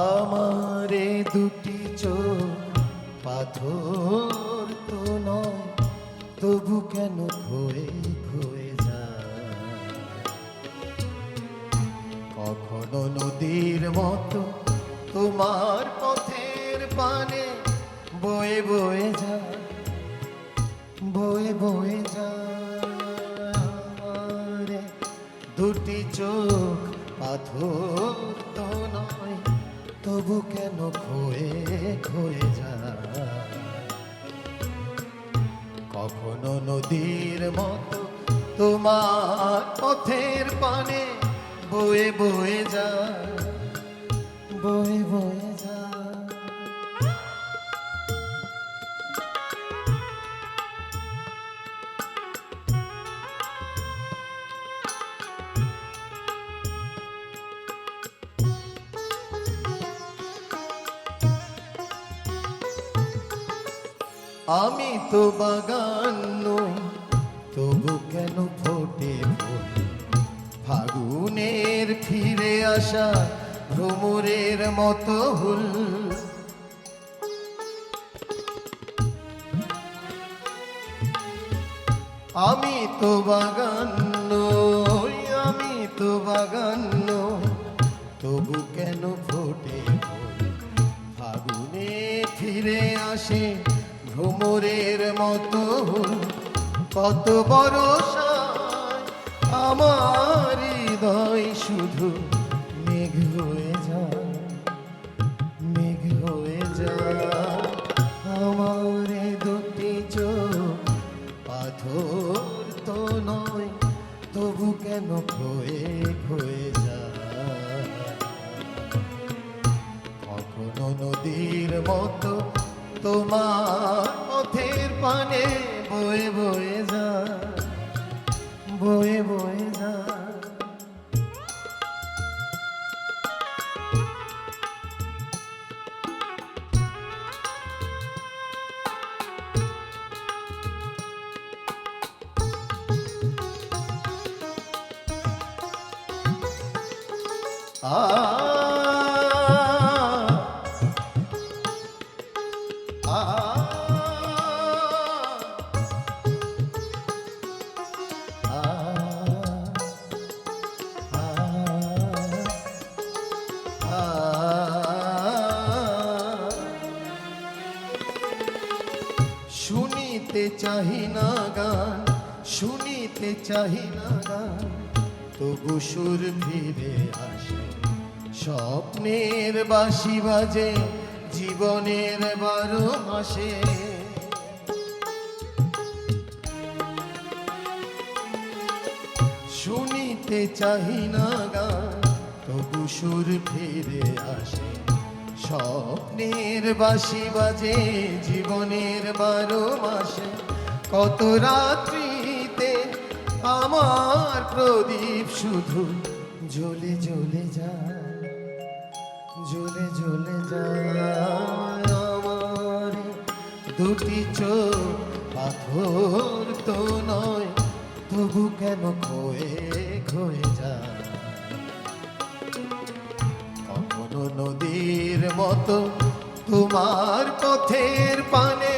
আমারে দুটি চোখ পাথর তো নয়, তবু কেন খয়ে খয়ে যায়? কখনো নদীর মতো তোমার পথের পানে বয়ে বয়ে যায়, বয়ে বয়ে যায়। আমারে দুটি চোখ পাথর তো নয়, তবু কেন খয়ে খয়ে যায়? কখনো নদীর মতো তোমার পথের পানে বয়ে বয়ে যায়, বয়ে বয়ে যায়। আমি তো বাগান নই, তবু কেন ফোটে ফুল? ফাগুনের ফিরে আসা ভ্রমরের মতো হুল। আমি তো বাগান নই, আমি তো বাগান নই, তবু কেন ফোটে ফুল? ফাগুনে ফিরে আসে ভ্রমরের মতো হুল। কত বরষায় আমার হৃদয় শুধু মেঘ হয়ে যায়, মেঘ হয়ে যায়। আমার দুটি চোখ পাথর তো নয়, তবু কেন খয়ে খয়ে যায়? কখনো নদীর মতো তোমার পথের পানে বয়ে বয়ে যায়, বয়ে বয়ে যায়। শুনিতে চাহি না গান, শুনিতে চাহি না গান, তবু সুর ফিরে আসে। স্বপ্নের বাঁশি বাজে জীবনের 12 মাসে। শুনিতে চাহি না গান, তবু সুর ফিরে আসে। স্বপ্নের বাঁশি বাজে জীবনের 12 মাসে। কত রাত্রিতে আমার প্রদীপ শুধু জ্বলে জ্বলে যায়, জ্বলে জ্বলে যায়। আমার দুটি চোখ পাথর তো নয়, তবু কেন খয়ে খয়ে যায়? কখনো নদীর মতো তোমার পথের পানে